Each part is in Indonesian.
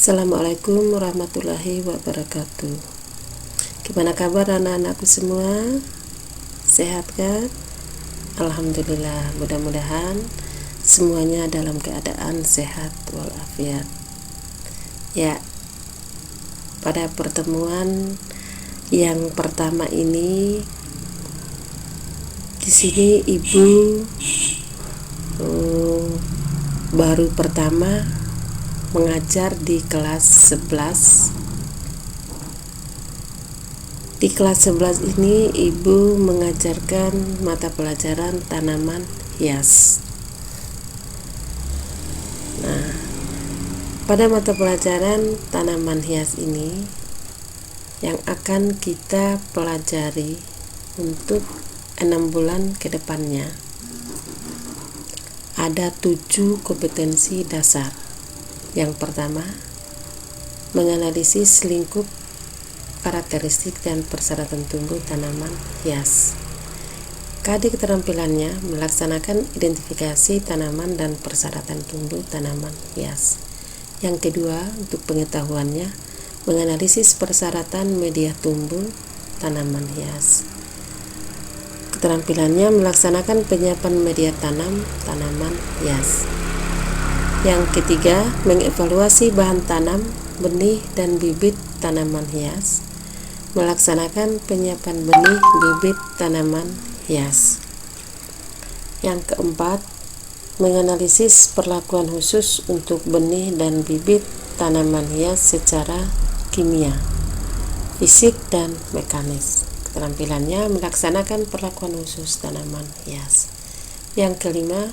Assalamualaikum warahmatullahi wabarakatuh. Gimana kabar anak-anakku semua? Sehat kan? Alhamdulillah, mudah-mudahan semuanya dalam keadaan sehat walafiat. Ya, pada pertemuan yang pertama ini di sini Ibu baru pertama mengajar di kelas 11. Di kelas 11 ini Ibu mengajarkan mata pelajaran tanaman hias. Nah, pada mata pelajaran tanaman hias ini yang akan kita pelajari untuk 6 bulan ke depannya ada 7 kompetensi dasar. Yang pertama, menganalisis lingkup karakteristik dan persyaratan tumbuh tanaman hias. KD keterampilannya melaksanakan identifikasi tanaman dan persyaratan tumbuh tanaman hias. Yang kedua, untuk pengetahuannya, menganalisis persyaratan media tumbuh tanaman hias. Keterampilannya melaksanakan penyiapan media tanam tanaman hias. Yang ketiga, mengevaluasi bahan tanam, benih, dan bibit tanaman hias, melaksanakan penyiapan benih, bibit tanaman hias. Yang keempat, menganalisis perlakuan khusus untuk benih dan bibit tanaman hias secara kimia, fisik, dan mekanis. Keterampilannya melaksanakan perlakuan khusus tanaman hias. Yang kelima,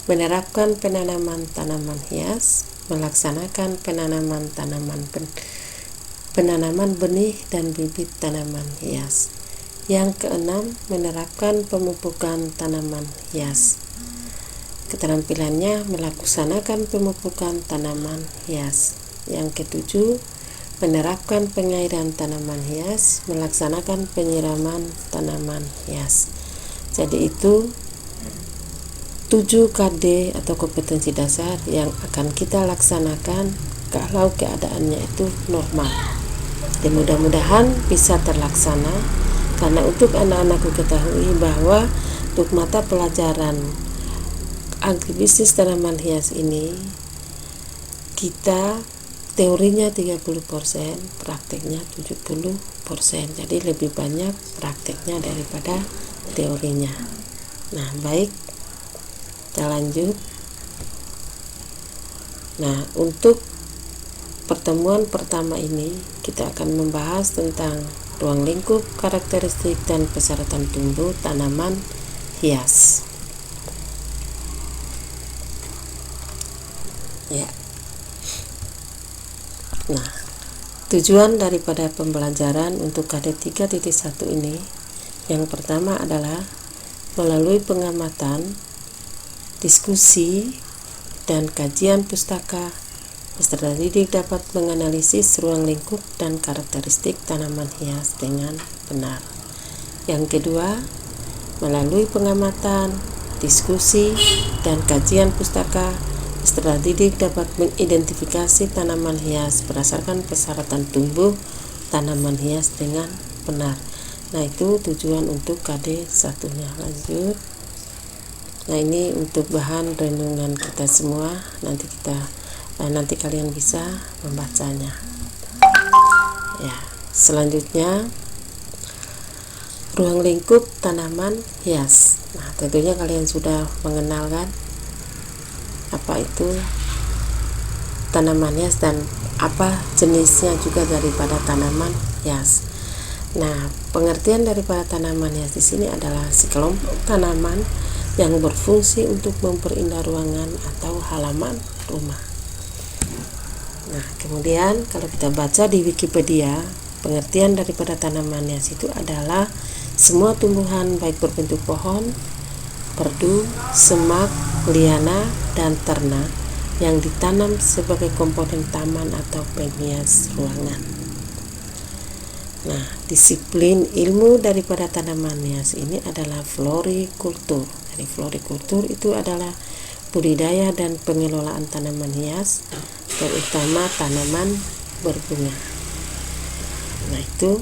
menerapkan penanaman tanaman hias, melaksanakan penanaman benih dan bibit tanaman hias. Yang keenam, menerapkan pemupukan tanaman hias. Keterampilannya melaksanakan pemupukan tanaman hias. Yang ketujuh, menerapkan pengairan tanaman hias, melaksanakan penyiraman tanaman hias. Jadi itu 7 KD atau kompetensi dasar yang akan kita laksanakan kalau keadaannya itu normal. Dan mudah-mudahan bisa terlaksana, karena untuk anak-anakku ketahui bahwa untuk mata pelajaran agribisnis tanaman hias ini kita teorinya 30%, prakteknya 70%. Jadi lebih banyak prakteknya daripada teorinya. Nah, baik, kita lanjut. Nah, untuk pertemuan pertama ini kita akan membahas tentang ruang lingkup, karakteristik, dan persyaratan tumbuh tanaman hias. Ya. Nah, tujuan daripada pembelajaran untuk KD 3.1 ini yang pertama adalah melalui pengamatan, diskusi, dan kajian pustaka, peserta didik dapat menganalisis ruang lingkup dan karakteristik tanaman hias dengan benar. Yang kedua, melalui pengamatan, diskusi, dan kajian pustaka, peserta didik dapat mengidentifikasi tanaman hias berdasarkan persyaratan tumbuh tanaman hias dengan benar. Nah, itu tujuan untuk KD 1-nya. Lanjut. Nah, ini untuk bahan renungan kita semua. Nanti kalian bisa membacanya. Ya, selanjutnya ruang lingkup tanaman hias. Nah, tentunya kalian sudah mengenal kan apa itu tanaman hias dan apa jenisnya juga daripada tanaman hias. Nah, pengertian daripada tanaman hias di sini adalah sekelompok tanaman yang berfungsi untuk memperindah ruangan atau halaman rumah. Nah, kemudian kalau kita baca di Wikipedia, pengertian daripada tanaman hias itu adalah semua tumbuhan baik berbentuk pohon, perdu, semak, liana, dan ternak yang ditanam sebagai komponen taman atau penghias ruangan. Nah, disiplin ilmu daripada tanaman hias ini adalah florikultur. Jadi florikultur itu adalah budidaya dan pengelolaan tanaman hias terutama tanaman berbunga. Nah, itu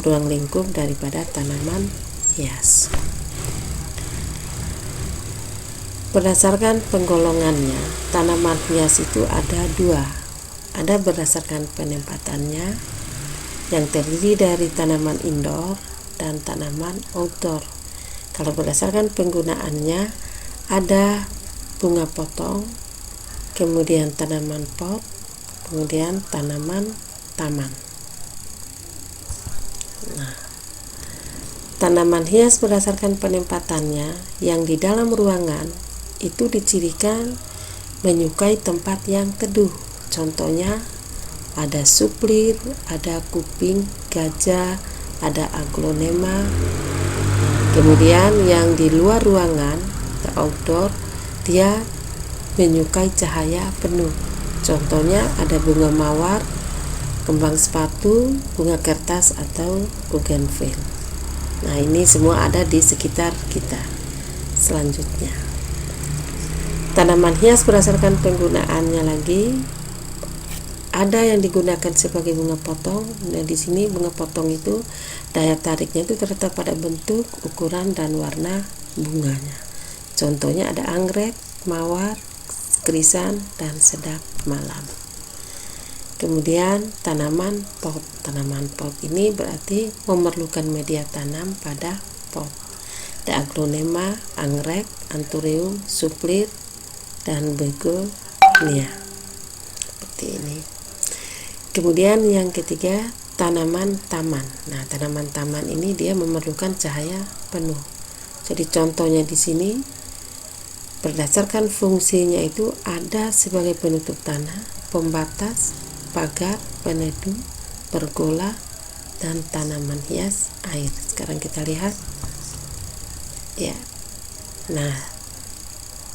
ruang lingkup daripada tanaman hias. Berdasarkan penggolongannya, tanaman hias itu ada dua. Ada berdasarkan penempatannya, yang terdiri dari tanaman indoor dan tanaman outdoor. Kalau berdasarkan penggunaannya, ada bunga potong, kemudian tanaman pot, kemudian tanaman taman. Nah, tanaman hias berdasarkan penempatannya yang di dalam ruangan itu dicirikan menyukai tempat yang teduh. Contohnya ada suplir, ada kuping gajah, ada aglonema. Kemudian yang di luar ruangan, outdoor, dia menyukai cahaya penuh. Contohnya ada bunga mawar, kembang sepatu, bunga kertas, atau bougainville. Nah, ini semua ada di sekitar kita. Selanjutnya, tanaman hias berdasarkan penggunaannya lagi, ada yang digunakan sebagai bunga potong. Nah, di sini bunga potong itu daya tariknya itu terletak pada bentuk, ukuran, dan warna bunganya. Contohnya ada anggrek, mawar, krisan, dan sedap malam. Kemudian tanaman pot. Tanaman pot ini berarti memerlukan media tanam pada pot. Ada aglonema, anggrek, anthurium, suplir, dan begonia. Seperti ini. Kemudian yang ketiga, tanaman taman. Nah, tanaman taman ini dia memerlukan cahaya penuh. Jadi contohnya di sini berdasarkan fungsinya itu ada sebagai penutup tanah, pembatas, pagar, peneduh, pergola, dan tanaman hias air. Sekarang kita lihat. Ya. Nah,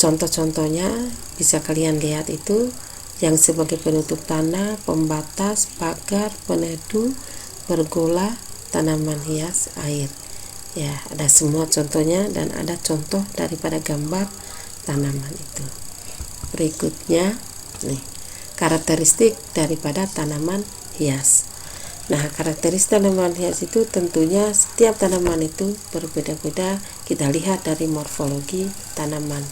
contoh-contohnya bisa kalian lihat itu yang sebagai penutup tanah, pembatas, pagar, peneduh, pergola, tanaman hias air. Ya, ada semua contohnya dan ada contoh daripada gambar tanaman itu. Berikutnya, nih, karakteristik daripada tanaman hias. Nah, karakteristik tanaman hias itu tentunya setiap tanaman itu berbeda-beda. Kita lihat dari morfologi tanaman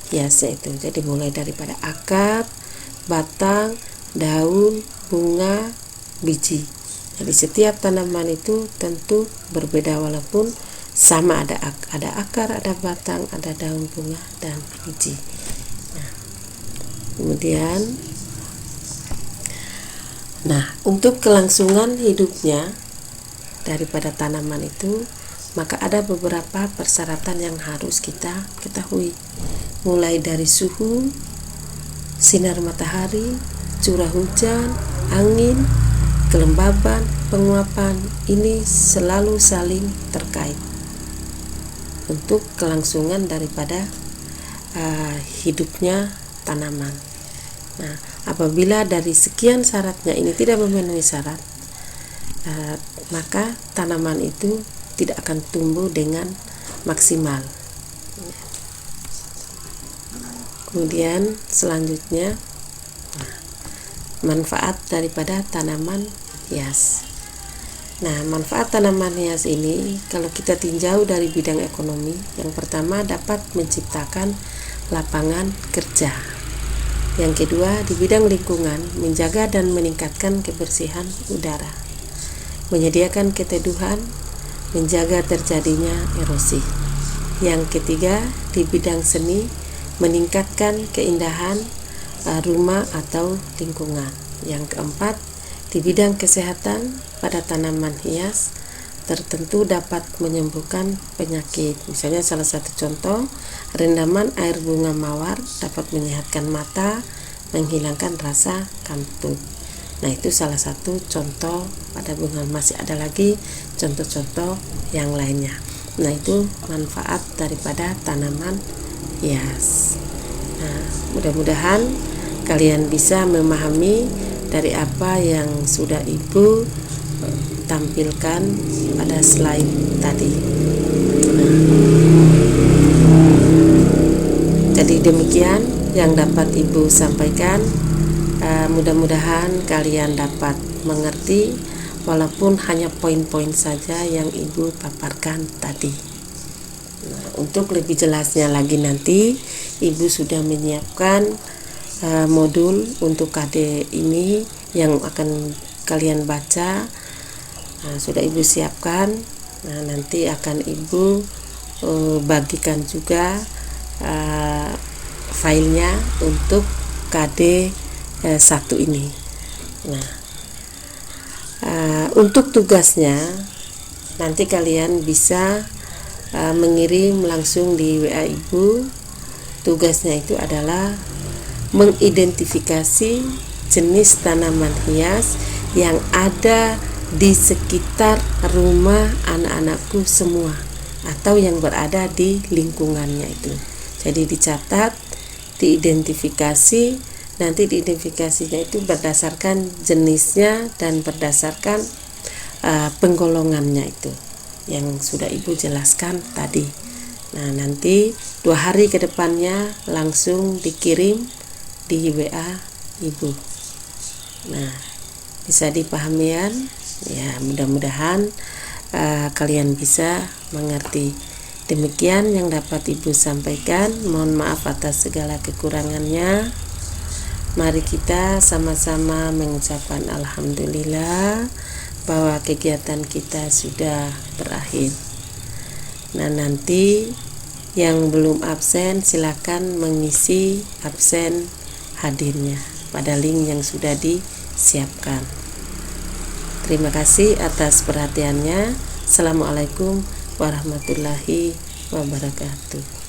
hiasnya itu. Jadi mulai daripada akar, batang, daun, bunga, biji. Jadi setiap tanaman itu tentu berbeda walaupun sama, ada akar, ada batang, ada daun, bunga, dan biji. Nah, kemudian, untuk kelangsungan hidupnya daripada tanaman itu, maka ada beberapa persyaratan yang harus kita ketahui. Mulai dari suhu, sinar matahari, curah hujan, angin, kelembaban, penguapan, ini selalu saling terkait untuk kelangsungan daripada hidupnya tanaman. Nah, apabila dari sekian syaratnya ini tidak memenuhi syarat, maka tanaman itu tidak akan tumbuh dengan maksimal. Kemudian selanjutnya, manfaat daripada tanaman hias. Nah, manfaat tanaman hias ini kalau kita tinjau dari bidang ekonomi, yang pertama dapat menciptakan lapangan kerja. Yang kedua, di bidang lingkungan, menjaga dan meningkatkan kebersihan udara, menyediakan keteduhan, menjaga terjadinya erosi. Yang ketiga, di bidang seni, meningkatkan keindahan rumah atau lingkungan. Yang keempat, di bidang kesehatan, pada tanaman hias tertentu dapat menyembuhkan penyakit. Misalnya salah satu contoh, rendaman air bunga mawar dapat menyehatkan mata, menghilangkan rasa kantuk. Nah, itu salah satu contoh pada bunga. Masih ada lagi contoh-contoh yang lainnya. Nah, itu manfaat daripada tanaman hias. Nah, mudah-mudahan kalian bisa memahami dari apa yang sudah Ibu tampilkan pada slide tadi. Nah, jadi demikian yang dapat Ibu sampaikan. Mudah-mudahan kalian dapat mengerti walaupun hanya poin-poin saja yang Ibu paparkan tadi. Nah, untuk lebih jelasnya lagi nanti Ibu sudah menyiapkan modul untuk KD ini yang akan kalian baca. Sudah Ibu siapkan. Nah, nanti akan Ibu bagikan juga filenya untuk KD 1 ini. Nah, untuk tugasnya nanti kalian bisa mengirim langsung di WA Ibu. Tugasnya itu adalah mengidentifikasi jenis tanaman hias yang ada di sekitar rumah anak-anakku semua atau yang berada di lingkungannya itu. Jadi dicatat, diidentifikasi. Nanti diidentifikasinya itu berdasarkan jenisnya dan berdasarkan penggolongannya itu yang sudah Ibu jelaskan tadi. Nah, nanti 2 hari ke depannya langsung dikirim di WA Ibu. Nah, bisa dipahami ya, mudah-mudahan kalian bisa mengerti. Demikian yang dapat Ibu sampaikan. Mohon maaf atas segala kekurangannya. Mari kita sama-sama mengucapkan alhamdulillah bahwa kegiatan kita sudah berakhir. Nah, nanti yang belum absen silakan mengisi absen hadirnya pada link yang sudah disiapkan. Terima kasih atas perhatiannya. Assalamualaikum warahmatullahi wabarakatuh.